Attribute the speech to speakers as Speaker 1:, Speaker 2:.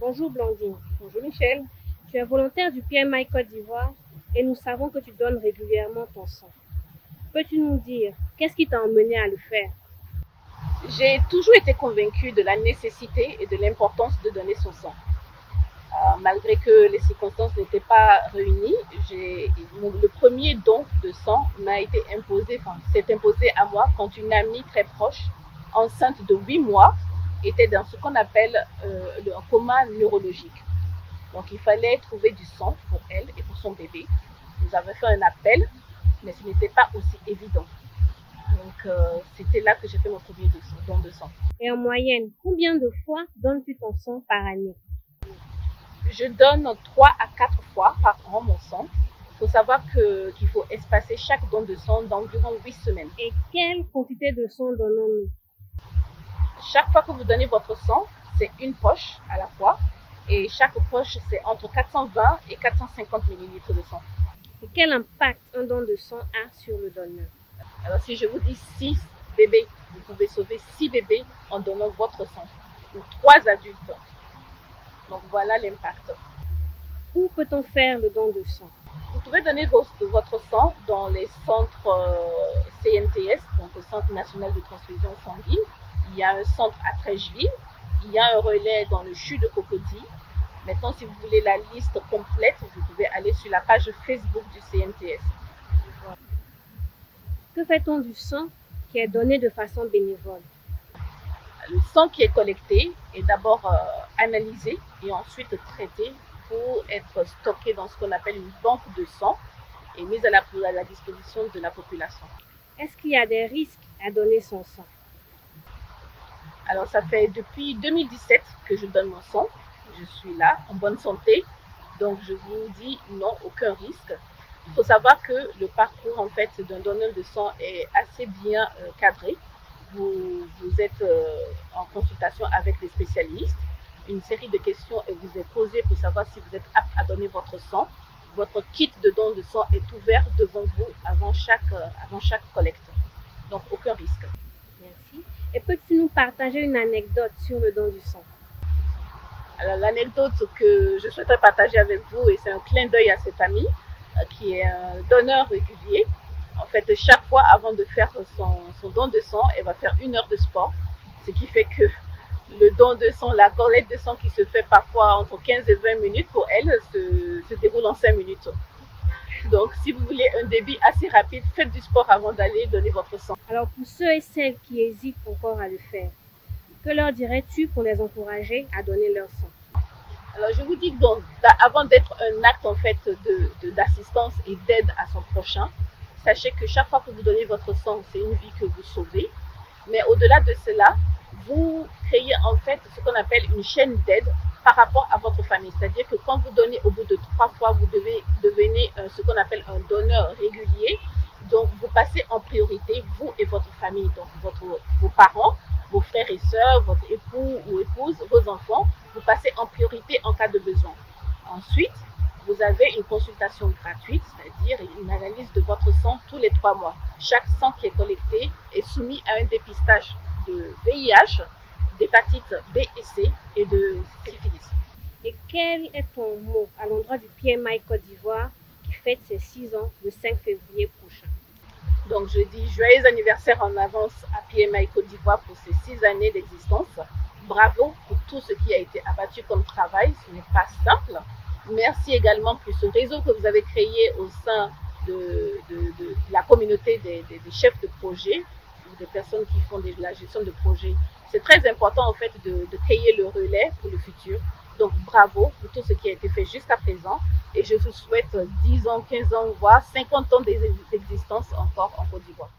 Speaker 1: Bonjour Blandine.
Speaker 2: Bonjour Michel.
Speaker 1: Tu es volontaire du PMI Côte d'Ivoire et nous savons que tu donnes régulièrement ton sang. Peux-tu nous dire qu'est-ce qui t'a emmené à le faire?
Speaker 2: J'ai toujours été convaincue de la nécessité et de l'importance de donner son sang. Malgré que les circonstances n'étaient pas réunies, le premier don de sang m'a été s'est imposé à moi quand une amie très proche, enceinte de 8 mois, était dans ce qu'on appelle un coma neurologique. Donc il fallait trouver du sang pour elle et pour son bébé. Nous avons fait un appel, mais ce n'était pas aussi évident. Donc c'était là que j'ai fait mon premier don de sang.
Speaker 1: Et en moyenne, combien de fois donnes-tu ton sang par année?
Speaker 2: Je donne 3 à 4 fois par an mon sang. Il faut savoir qu'il faut espacer chaque don de sang d'environ 8 semaines.
Speaker 1: Et quelle quantité de sang donnons-nous?
Speaker 2: Chaque fois que vous donnez votre sang, c'est une poche à la fois. Et chaque poche, c'est entre 420 et 450 ml de sang.
Speaker 1: Et quel impact un don de sang a sur le donneur?
Speaker 2: Alors si je vous dis 6 bébés, vous pouvez sauver 6 bébés en donnant votre sang. Ou 3 adultes. Donc voilà l'impact.
Speaker 1: Où peut-on faire le don de sang?
Speaker 2: Vous pouvez donner votre sang dans les centres CNTS, donc le Centre national de transfusion sanguine. Il y a un centre à Trècheville. Il y a un relais dans le CHU de Cocody. Maintenant, si vous voulez la liste complète, vous pouvez aller sur la page Facebook du CNTS.
Speaker 1: Que fait-on du sang qui est donné de façon bénévole?
Speaker 2: Le sang qui est collecté est d'abord analysé et ensuite traité pour être stocké dans ce qu'on appelle une banque de sang et mise à la disposition de la population.
Speaker 1: Est-ce qu'il y a des risques à donner son sang?
Speaker 2: Alors ça fait depuis 2017 que je donne mon sang. Je suis là en bonne santé, donc je vous dis non, aucun risque. Il faut savoir que le parcours en fait d'un donneur de sang est assez bien cadré. Vous êtes en consultation avec des spécialistes. Une série de questions vous est posée pour savoir si vous êtes apte à donner votre sang. Votre kit de don de sang est ouvert devant vous avant chaque collecte. Donc aucun risque.
Speaker 1: Merci. Et peux-tu nous partager une anecdote sur le don du sang?
Speaker 2: Alors l'anecdote que je souhaiterais partager avec vous, et c'est un clin d'œil à cet ami qui est un donneur régulier. En fait, chaque fois avant de faire son don de sang, elle va faire 1 heure de sport. Ce qui fait que le don de sang, la collecte de sang qui se fait parfois entre 15 et 20 minutes, pour elle, se déroule en 5 minutes. Donc, si vous voulez un débit assez rapide, faites du sport avant d'aller donner votre sang.
Speaker 1: Alors, pour ceux et celles qui hésitent encore à le faire, que leur dirais-tu pour les encourager à donner leur sang?
Speaker 2: Alors, je vous dis donc, avant d'être un acte en fait d'assistance et d'aide à son prochain, sachez que chaque fois que vous donnez votre sang, c'est une vie que vous sauvez. Mais au-delà de cela, vous créez en fait ce qu'on appelle une chaîne d'aide par rapport à votre famille. C'est-à-dire que quand vous donnez au bout de 3 fois, vous devenez ce qu'on appelle un donneur régulier. Donc, vous passez en priorité, vous et votre famille. Donc, vos parents, vos frères et sœurs, votre époux ou épouse, vos enfants, vous passez en priorité en cas de besoin. Ensuite, vous avez une consultation gratuite, c'est-à-dire une analyse de votre sang tous les 3 mois. Chaque sang qui est collecté est soumis à un dépistage de VIH, d'hépatite B et C et de syphilis.
Speaker 1: Et quel est ton mot à l'endroit du PMI Côte d'Ivoire qui fête ses 6 ans le 5 février prochain?
Speaker 2: Donc je dis joyeux anniversaire en avance à PMI Côte d'Ivoire pour ses 6 années d'existence. Bravo pour tout ce qui a été abattu comme travail, ce n'est pas simple. Merci également pour ce réseau que vous avez créé au sein de la communauté des chefs de projet ou des personnes qui font de la gestion de projet. C'est très important en fait de créer le relais pour le futur. Donc bravo pour tout ce qui a été fait jusqu'à présent et je vous souhaite 10 ans, 15 ans, voire 50 ans d'existence encore en Côte d'Ivoire.